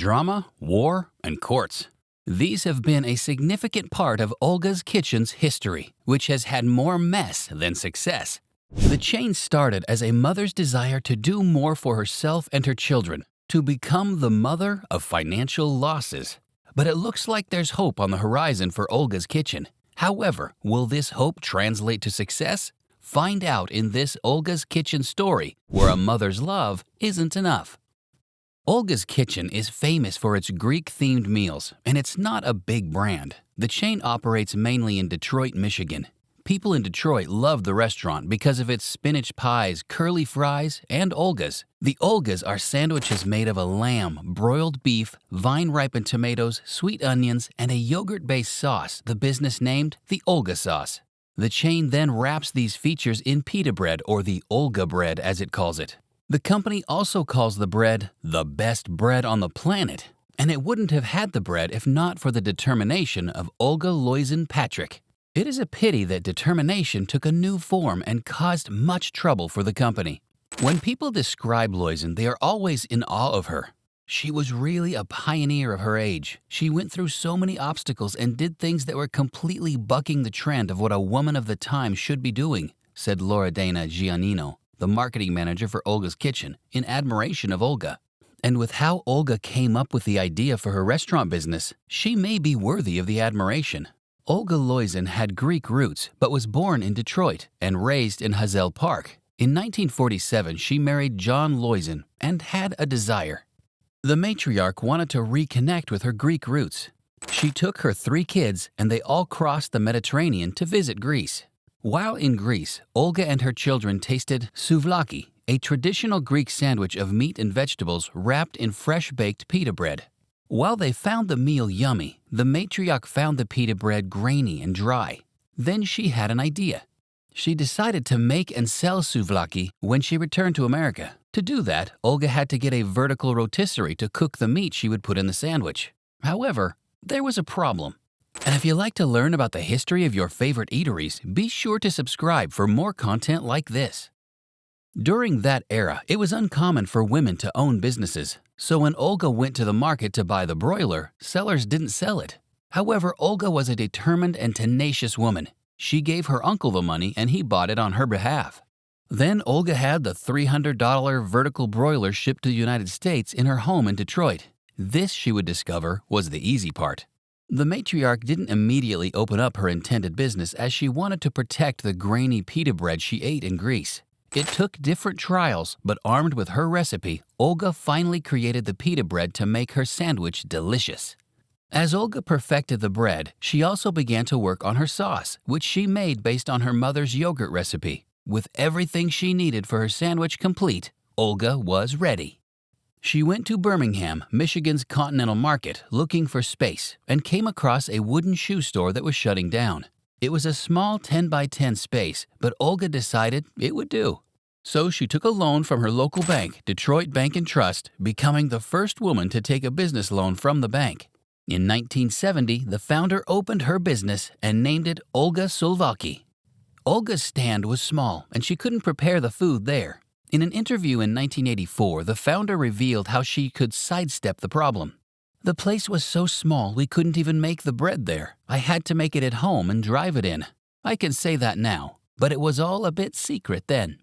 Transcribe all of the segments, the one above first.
drama, war, and courts. These have been a significant part of Olga's Kitchen's history, which has had more mess than success. The chain started as a mother's desire to do more for herself and her children, to become the mother of financial losses. But it looks like there's hope on the horizon for Olga's Kitchen. However, will this hope translate to success? Find out in this Olga's Kitchen story, where a mother's love isn't enough. Olga's Kitchen is famous for its Greek-themed meals, and it's not a big brand. The chain operates mainly in Detroit, Michigan. People in Detroit love the restaurant because of its spinach pies, curly fries, and Olgas. The Olgas are sandwiches made of a lamb, broiled beef, vine-ripened tomatoes, sweet onions, and a yogurt-based sauce the business named the Olga sauce. The chain then wraps these features in pita bread, or the Olga bread as it calls it. The company also calls the bread the best bread on the planet, and it wouldn't have had the bread if not for the determination of Olga Loizin-Patrick. It is a pity that determination took a new form and caused much trouble for the company. When people describe Loizin, they are always in awe of her. She was really a pioneer of her age. She went through so many obstacles and did things that were completely bucking the trend of what a woman of the time should be doing, said Loredana Giannino, the marketing manager for Olga's Kitchen, in admiration of Olga. And with how Olga came up with the idea for her restaurant business, she may be worthy of the admiration. Olga Loizin had Greek roots, but was born in Detroit and raised in Hazel Park. In 1947, she married John Loizin and had a desire. The matriarch wanted to reconnect with her Greek roots. She took her 3 kids, and they all crossed the Mediterranean to visit Greece. While in Greece, Olga and her children tasted souvlaki, a traditional Greek sandwich of meat and vegetables wrapped in fresh-baked pita bread. While they found the meal yummy, the matriarch found the pita bread grainy and dry. Then she had an idea. She decided to make and sell souvlaki when she returned to America. To do that, Olga had to get a vertical rotisserie to cook the meat she would put in the sandwich. However, there was a problem. And if you like to learn about the history of your favorite eateries, be sure to subscribe for more content like this. During that era, it was uncommon for women to own businesses, so when Olga went to the market to buy the broiler, sellers didn't sell it. However, Olga was a determined and tenacious woman. She gave her uncle the money and he bought it on her behalf. Then Olga had the $300 vertical broiler shipped to the United States in her home in Detroit. This, she would discover, was the easy part. The matriarch didn't immediately open up her intended business as she wanted to protect the grainy pita bread she ate in Greece. It took different trials, but armed with her recipe, Olga finally created the pita bread to make her sandwich delicious. As Olga perfected the bread, she also began to work on her sauce, which she made based on her mother's yogurt recipe. With everything she needed for her sandwich complete, Olga was ready. She went to Birmingham, Michigan's Continental Market, looking for space, and came across a wooden shoe store that was shutting down. It was a small 10 by 10 space, but Olga decided it would do. So she took a loan from her local bank, Detroit Bank and Trust, becoming the first woman to take a business loan from the bank. In 1970, the founder opened her business and named it Olga Souvlaki. Olga's stand was small, and she couldn't prepare the food there. In an interview in 1984, the founder revealed how she could sidestep the problem. The place was so small we couldn't even make the bread there. I had to make it at home and drive it in. I can say that now, but it was all a bit secret then.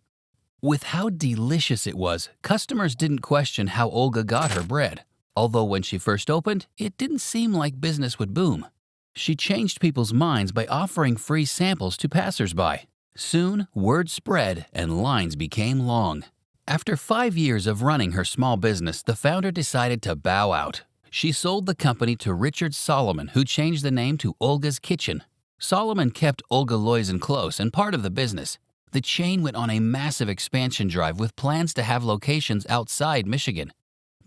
With how delicious it was, customers didn't question how Olga got her bread. Although when she first opened, it didn't seem like business would boom. She changed people's minds by offering free samples to passersby. Soon, word spread and lines became long. After 5 years of running her small business, the founder decided to bow out. She sold the company to Richard Solomon, who changed the name to Olga's Kitchen. Solomon kept Olga Loizin close and part of the business. The chain went on a massive expansion drive with plans to have locations outside Michigan.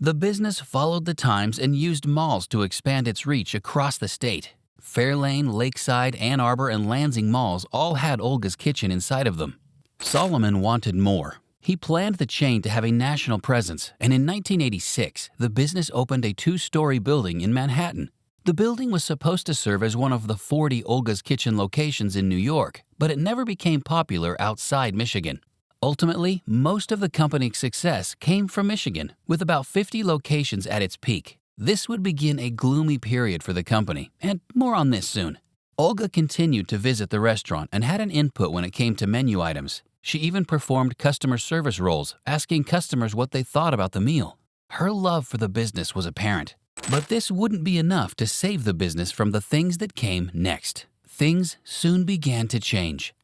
The business followed the times and used malls to expand its reach across the state. Fairlane, Lakeside, Ann Arbor, and Lansing malls all had Olga's Kitchen inside of them. Solomon wanted more. He planned the chain to have a national presence, and in 1986, the business opened a 2-story building in Manhattan. The building was supposed to serve as one of the 40 Olga's Kitchen locations in New York, but it never became popular outside Michigan. Ultimately, most of the company's success came from Michigan, with about 50 locations at its peak. This would begin a gloomy period for the company, and more on this soon. Olga continued to visit the restaurant and had an input when it came to menu items. She even performed customer service roles, asking customers what they thought about the meal. Her love for the business was apparent. But this wouldn't be enough to save the business from the things that came next. Things soon began to change.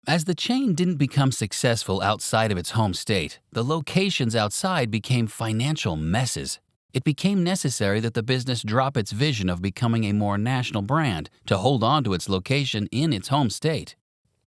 As the chain didn't become successful outside of its home state, the locations outside became financial messes. It became necessary that the business drop its vision of becoming a more national brand to hold on to its location in its home state.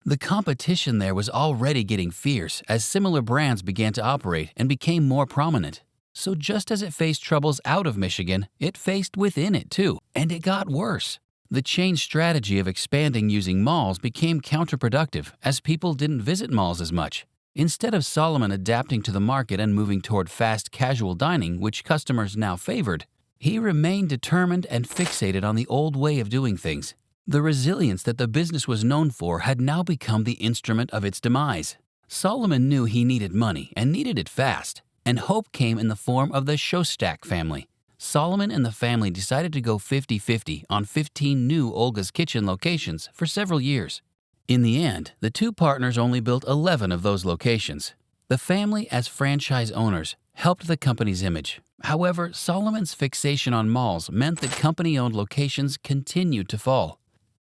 The competition there was already getting fierce as similar brands began to operate and became more prominent. So just as it faced troubles out of Michigan, it faced within it too, and it got worse. The chain's strategy of expanding using malls became counterproductive as people didn't visit malls as much. Instead of Solomon adapting to the market and moving toward fast casual dining, which customers now favored, he remained determined and fixated on the old way of doing things. The resilience that the business was known for had now become the instrument of its demise. Solomon knew he needed money and needed it fast, and hope came in the form of the Shostak family. Solomon and the family decided to go 50-50 on 15 new Olga's Kitchen locations for several years. In the end, the two partners only built 11 of those locations. The family, as franchise owners, helped the company's image. However, Solomon's fixation on malls meant that company-owned locations continued to fall.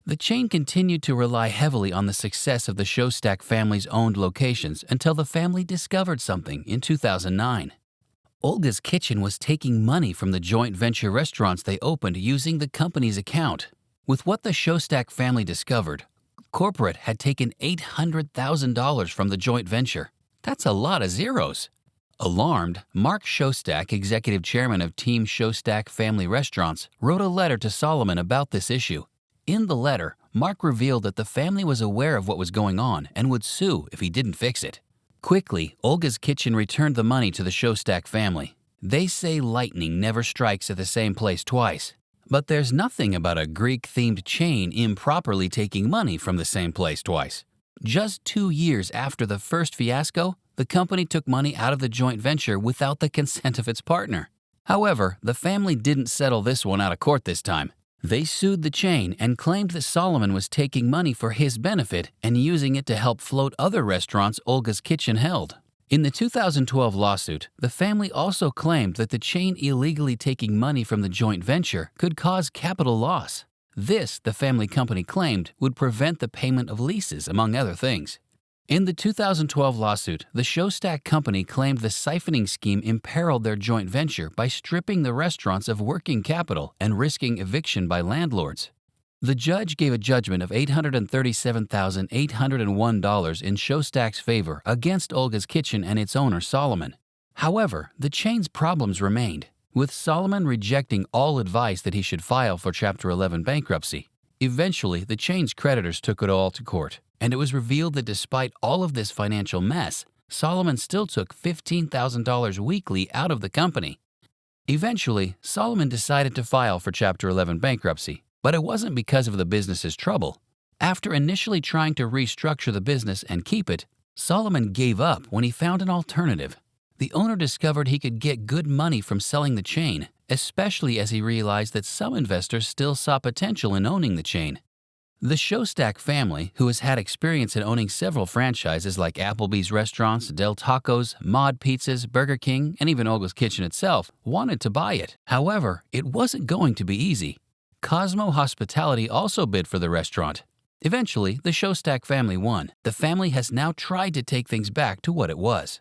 The chain continued to rely heavily on the success of the Shostak family's owned locations until the family discovered something in 2009. Olga's Kitchen was taking money from the joint venture restaurants they opened using the company's account. With what the Shostak family discovered, corporate had taken $800,000 from the joint venture. That's a lot of zeros. Alarmed, Mark Shostak, executive chairman of Team Shostak Family Restaurants, wrote a letter to Solomon about this issue. In the letter, Mark revealed that the family was aware of what was going on and would sue if he didn't fix it. Quickly, Olga's Kitchen returned the money to the Shostak family. They say lightning never strikes at the same place twice. But there's nothing about a Greek-themed chain improperly taking money from the same place twice. Just 2 years after the first fiasco, the company took money out of the joint venture without the consent of its partner. However, the family didn't settle this one out of court this time. They sued the chain and claimed that Solomon was taking money for his benefit and using it to help float other restaurants Olga's Kitchen held. In the 2012 lawsuit, the family also claimed that the chain illegally taking money from the joint venture could cause capital loss. This, the family company claimed, would prevent the payment of leases, among other things. In the 2012 lawsuit, the Shostak company claimed the siphoning scheme imperiled their joint venture by stripping the restaurants of working capital and risking eviction by landlords. The judge gave a judgment of $837,801 in Shostak's favor against Olga's Kitchen and its owner Solomon. However, the chain's problems remained, with Solomon rejecting all advice that he should file for Chapter 11 bankruptcy. Eventually, the chain's creditors took it all to court, and it was revealed that despite all of this financial mess, Solomon still took $15,000 weekly out of the company. Eventually, Solomon decided to file for Chapter 11 bankruptcy. But it wasn't because of the business's trouble. After initially trying to restructure the business and keep it, Solomon gave up when he found an alternative. The owner discovered he could get good money from selling the chain, especially as he realized that some investors still saw potential in owning the chain. The Shostak family, who has had experience in owning several franchises like Applebee's restaurants, Del Taco's, Mod Pizzas, Burger King, and even Olga's Kitchen itself, wanted to buy it. However, it wasn't going to be easy. Cosmo Hospitality also bid for the restaurant. Eventually, the Shostak family won. The family has now tried to take things back to what it was.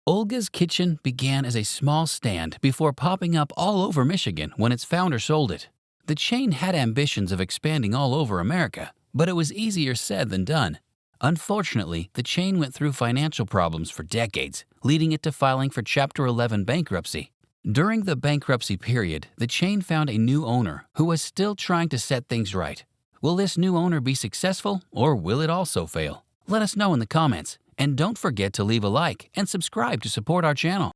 Olga's Kitchen began as a small stand before popping up all over Michigan when its founder sold it. The chain had ambitions of expanding all over America, but it was easier said than done. Unfortunately, the chain went through financial problems for decades, leading it to filing for Chapter 11 bankruptcy. During the bankruptcy period, the chain found a new owner who was still trying to set things right. Will this new owner be successful, or will it also fail? Let us know in the comments, and don't forget to leave a like and subscribe to support our channel.